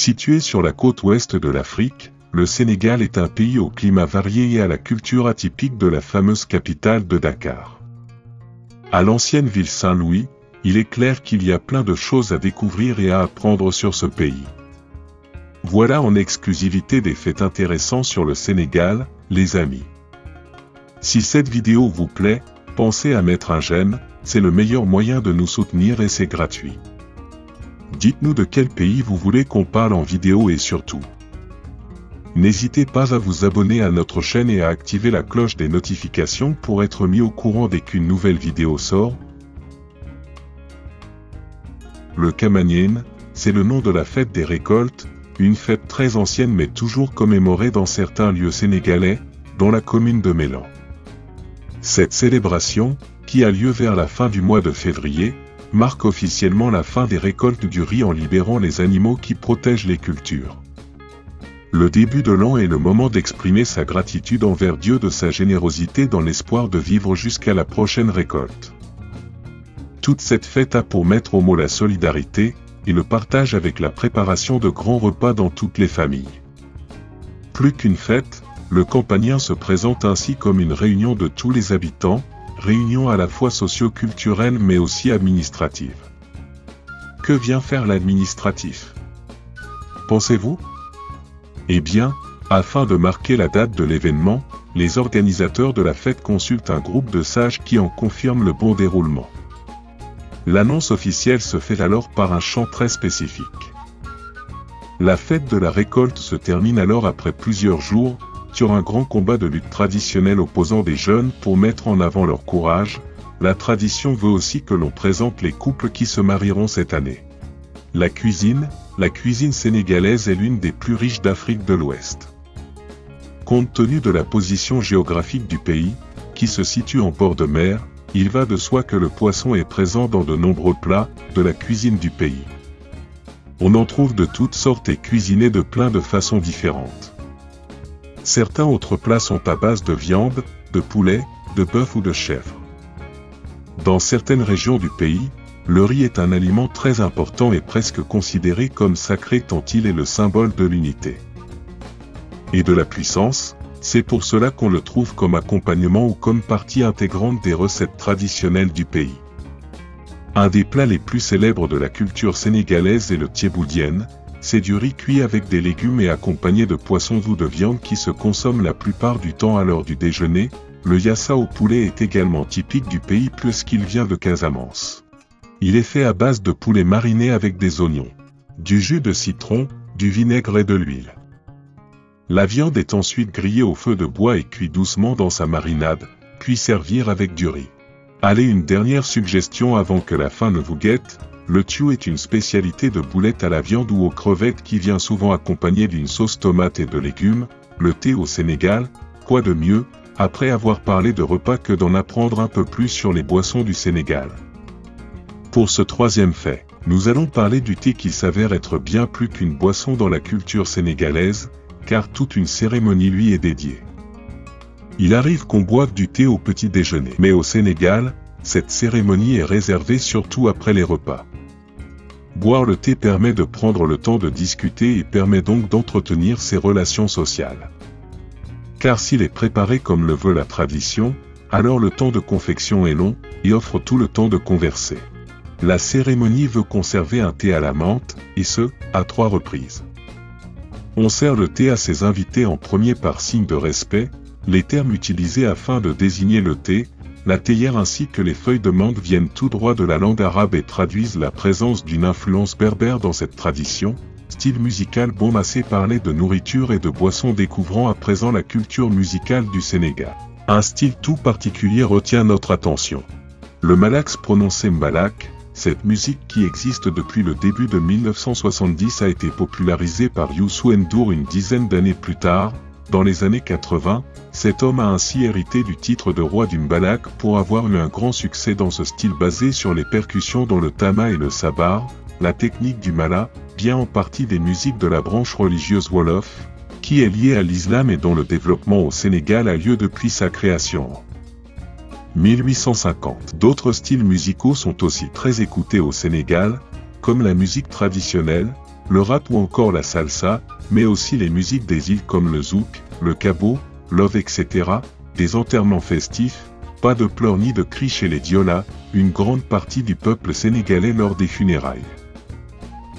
Situé sur la côte ouest de l'Afrique, le Sénégal est un pays au climat varié et à la culture atypique de la fameuse capitale de Dakar. À l'ancienne ville Saint-Louis, il est clair qu'il y a plein de choses à découvrir et à apprendre sur ce pays. Voilà en exclusivité des faits intéressants sur le Sénégal, les amis. Si cette vidéo vous plaît, pensez à mettre un j'aime, c'est le meilleur moyen de nous soutenir et c'est gratuit. Dites-nous de quel pays vous voulez qu'on parle en vidéo et surtout, n'hésitez pas à vous abonner à notre chaîne et à activer la cloche des notifications pour être mis au courant dès qu'une nouvelle vidéo sort. Le Kamaniène, c'est le nom de la fête des récoltes, une fête très ancienne mais toujours commémorée dans certains lieux sénégalais, dont la commune de Mélan. Cette célébration, qui a lieu vers la fin du mois de février, marque officiellement la fin des récoltes du riz en libérant les animaux qui protègent les cultures. Le début de l'an est le moment d'exprimer sa gratitude envers Dieu de sa générosité dans l'espoir de vivre jusqu'à la prochaine récolte. Toute cette fête a pour maître mot la solidarité, et le partage avec la préparation de grands repas dans toutes les familles. Plus qu'une fête, le Campanien se présente ainsi comme une réunion de tous les habitants, réunion à la fois socio-culturelle mais aussi administrative. Que vient faire l'administratif? Pensez-vous? Eh bien, afin de marquer la date de l'événement, les organisateurs de la fête consultent un groupe de sages qui en confirme le bon déroulement. L'annonce officielle se fait alors par un chant très spécifique. La fête de la récolte se termine alors après plusieurs jours, sur un grand combat de lutte traditionnelle opposant des jeunes pour mettre en avant leur courage. La tradition veut aussi que l'on présente les couples qui se marieront cette année. La cuisine sénégalaise est l'une des plus riches d'Afrique de l'Ouest. Compte tenu de la position géographique du pays, qui se situe en bord de mer, il va de soi que le poisson est présent dans de nombreux plats de la cuisine du pays. On en trouve de toutes sortes et cuisinés de plein de façons différentes. Certains autres plats sont à base de viande, de poulet, de bœuf ou de chèvre. Dans certaines régions du pays, le riz est un aliment très important et presque considéré comme sacré tant il est le symbole de l'unité et de la puissance. C'est pour cela qu'on le trouve comme accompagnement ou comme partie intégrante des recettes traditionnelles du pays. Un des plats les plus célèbres de la culture sénégalaise est le thiéboudiène. C'est du riz cuit avec des légumes et accompagné de poissons ou de viande qui se consomment la plupart du temps à l'heure du déjeuner. Le yassa au poulet est également typique du pays puisqu'il vient de Casamance. Il est fait à base de poulet mariné avec des oignons, du jus de citron, du vinaigre et de l'huile. La viande est ensuite grillée au feu de bois et cuite doucement dans sa marinade, puis servir avec du riz. Allez, une dernière suggestion avant que la faim ne vous guette. Le thiou est une spécialité de boulettes à la viande ou aux crevettes qui vient souvent accompagnée d'une sauce tomate et de légumes. Le thé au Sénégal, quoi de mieux, après avoir parlé de repas, que d'en apprendre un peu plus sur les boissons du Sénégal. Pour ce troisième fait, nous allons parler du thé qui s'avère être bien plus qu'une boisson dans la culture sénégalaise, car toute une cérémonie lui est dédiée. Il arrive qu'on boive du thé au petit déjeuner, mais au Sénégal, cette cérémonie est réservée surtout après les repas. Boire le thé permet de prendre le temps de discuter et permet donc d'entretenir ses relations sociales. Car s'il est préparé comme le veut la tradition, alors le temps de confection est long, et offre tout le temps de converser. La cérémonie veut conserver un thé à la menthe, et ce, à 3 reprises. On sert le thé à ses invités en premier par signe de respect. Les termes utilisés afin de désigner le thé, la théière ainsi que les feuilles de menthe viennent tout droit de la langue arabe et traduisent la présence d'une influence berbère dans cette tradition. Style musical bon assez parler de nourriture et de boissons, découvrant à présent la culture musicale du Sénégal. Un style tout particulier retient notre attention. Le malax prononcé mbalak, cette musique qui existe depuis le début de 1970 a été popularisée par Youssou N'Dour une dizaine d'années plus tard. Dans les années 80, cet homme a ainsi hérité du titre de roi du mbalak pour avoir eu un grand succès dans ce style basé sur les percussions dont le tama et le sabar. La technique du mala vient en partie des musiques de la branche religieuse Wolof, qui est liée à l'islam et dont le développement au Sénégal a lieu depuis sa création en 1850. D'autres styles musicaux sont aussi très écoutés au Sénégal, comme la musique traditionnelle, le rap ou encore la salsa, mais aussi les musiques des îles comme le zouk, le cabo, love etc., des enterrements festifs, pas de pleurs ni de cris chez les Diola, une grande partie du peuple sénégalais lors des funérailles.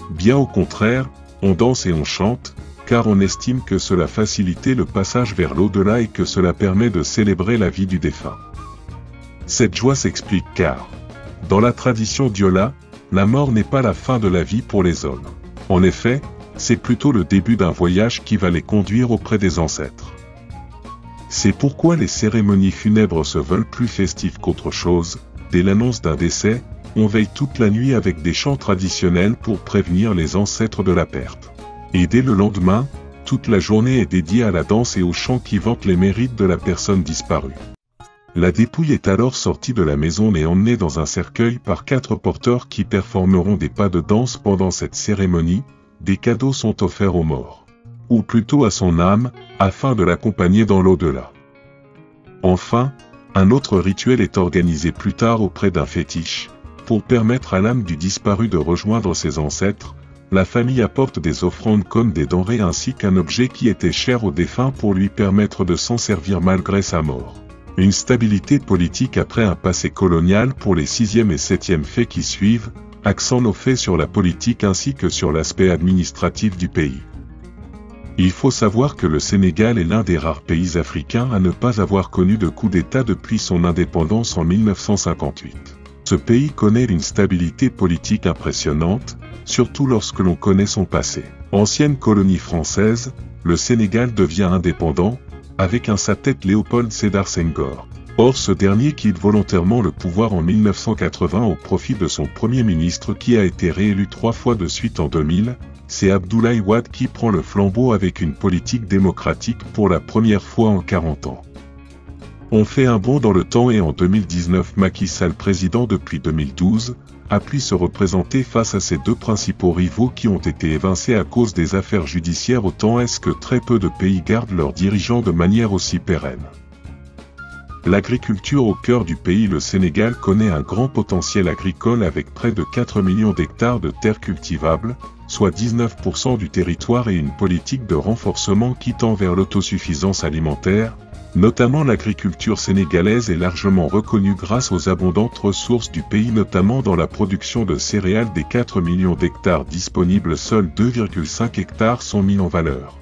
Bien au contraire, on danse et on chante, car on estime que cela facilite le passage vers l'au-delà et que cela permet de célébrer la vie du défunt. Cette joie s'explique car, dans la tradition Diola, la mort n'est pas la fin de la vie pour les hommes. En effet, c'est plutôt le début d'un voyage qui va les conduire auprès des ancêtres. C'est pourquoi les cérémonies funèbres se veulent plus festives qu'autre chose. Dès l'annonce d'un décès, on veille toute la nuit avec des chants traditionnels pour prévenir les ancêtres de la perte. Et dès le lendemain, toute la journée est dédiée à la danse et aux chants qui vantent les mérites de la personne disparue. La dépouille est alors sortie de la maison et emmenée dans un cercueil par 4 porteurs qui performeront des pas de danse pendant cette cérémonie. Des cadeaux sont offerts aux morts, ou plutôt à son âme, afin de l'accompagner dans l'au-delà. Enfin, un autre rituel est organisé plus tard auprès d'un fétiche. Pour permettre à l'âme du disparu de rejoindre ses ancêtres, la famille apporte des offrandes comme des denrées ainsi qu'un objet qui était cher au défunt pour lui permettre de s'en servir malgré sa mort. Une stabilité politique après un passé colonial pour les 6e et 7e faits qui suivent, accent fait sur la politique ainsi que sur l'aspect administratif du pays. Il faut savoir que le Sénégal est l'un des rares pays africains à ne pas avoir connu de coup d'État depuis son indépendance en 1958. Ce pays connaît une stabilité politique impressionnante, surtout lorsque l'on connaît son passé. Ancienne colonie française, le Sénégal devient indépendant, avec à sa tête Léopold Sédar Senghor. Or ce dernier quitte volontairement le pouvoir en 1980 au profit de son premier ministre qui a été réélu 3 fois de suite en 2000, c'est Abdoulaye Wade qui prend le flambeau avec une politique démocratique pour la première fois en 40 ans. On fait un bond dans le temps et en 2019 Macky Sall, président depuis 2012, a pu se représenter face à ses 2 principaux rivaux qui ont été évincés à cause des affaires judiciaires. Autant est-ce que très peu de pays gardent leurs dirigeants de manière aussi pérenne. L'agriculture au cœur du pays. Le Sénégal connaît un grand potentiel agricole avec près de 4 millions d'hectares de terres cultivables, soit 19% du territoire et une politique de renforcement qui tend vers l'autosuffisance alimentaire. Notamment l'agriculture sénégalaise est largement reconnue grâce aux abondantes ressources du pays, notamment dans la production de céréales. Des 4 millions d'hectares disponibles, seuls 2,5 hectares sont mis en valeur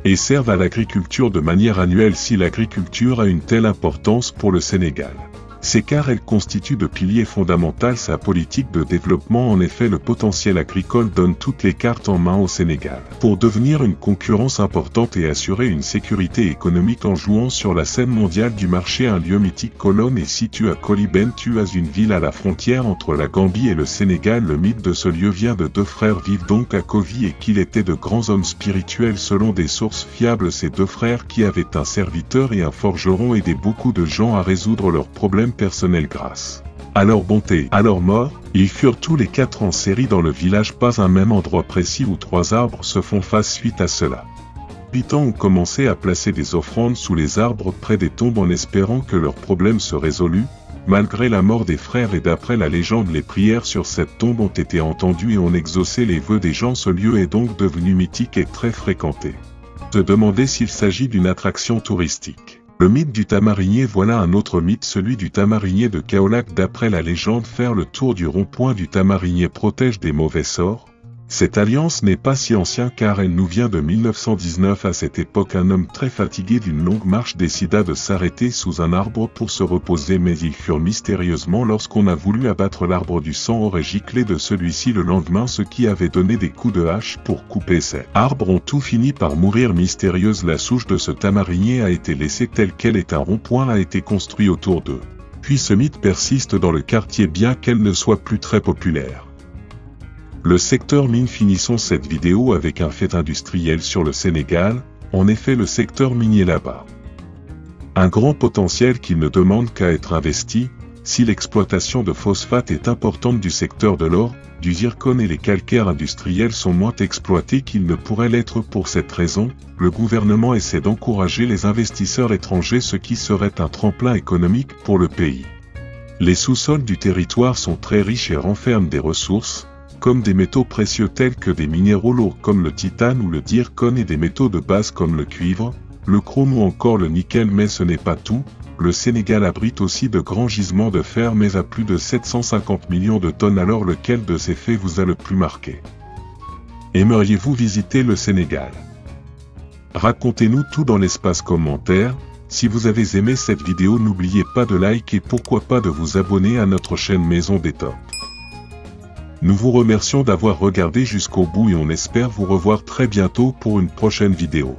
et servent à l'agriculture de manière annuelle. Si l'agriculture a une telle importance pour le Sénégal, c'est car elle constitue de pilier fondamental sa politique de développement. En effet, le potentiel agricole donne toutes les cartes en main au Sénégal pour devenir une concurrence importante et assurer une sécurité économique en jouant sur la scène mondiale du marché. Un lieu mythique, Colonne est situé à Kolibentuas, une ville à la frontière entre la Gambie et le Sénégal. Le mythe de ce lieu vient de 2 frères vivent donc à Kovi et qu'ils étaient de grands hommes spirituels selon des sources fiables. Ces 2 frères qui avaient un serviteur et un forgeron aidaient beaucoup de gens à résoudre leurs problèmes personnels grâce à leur bonté. À leur mort, ils furent tous les 4 en série dans le village. Pas un même endroit précis où 3 arbres se font face. Suite à cela, les habitants ont commencé à placer des offrandes sous les arbres près des tombes en espérant que leurs problèmes se résolût. Malgré la mort des frères et d'après la légende, les prières sur cette tombe ont été entendues et ont exaucé les vœux des gens. Ce lieu est donc devenu mythique et très fréquenté. Se demander s'il s'agit d'une attraction touristique. Le mythe du tamarinier. Voilà un autre mythe, celui du tamarinier de Kaolack. D'après la légende, faire le tour du rond-point du tamarinier protège des mauvais sorts. Cette alliance n'est pas si ancienne car elle nous vient de 1919. À cette époque, un homme très fatigué d'une longue marche décida de s'arrêter sous un arbre pour se reposer, mais il fut mystérieusement, lorsqu'on a voulu abattre l'arbre, du sang aurait giclé de celui-ci. Le lendemain, ceux qui avaient donné des coups de hache pour couper ces arbres ont tout fini par mourir mystérieuse. La souche de ce tamarinier a été laissée telle qu'elle est. Un rond-point a été construit autour d'eux. Puis ce mythe persiste dans le quartier bien qu'elle ne soit plus très populaire. Le secteur mine. Finissons cette vidéo avec un fait industriel sur le Sénégal. En effet, le secteur minier là-bas un grand potentiel qui ne demande qu'à être investi. Si l'exploitation de phosphate est importante du secteur de l'or, du zircon et les calcaires industriels sont moins exploités qu'ils ne pourraient l'être. Pour cette raison, le gouvernement essaie d'encourager les investisseurs étrangers, ce qui serait un tremplin économique pour le pays. Les sous-sols du territoire sont très riches et renferment des ressources, comme des métaux précieux tels que des minéraux lourds comme le titane ou le zircon et des métaux de base comme le cuivre, le chrome ou encore le nickel. Mais ce n'est pas tout, le Sénégal abrite aussi de grands gisements de fer mais à plus de 750 millions de tonnes. Alors lequel de ces faits vous a le plus marqué? Aimeriez-vous visiter le Sénégal? Racontez-nous tout dans l'espace commentaire. Si vous avez aimé cette vidéo, n'oubliez pas de like et pourquoi pas de vous abonner à notre chaîne Maison des Tops. Nous vous remercions d'avoir regardé jusqu'au bout et on espère vous revoir très bientôt pour une prochaine vidéo.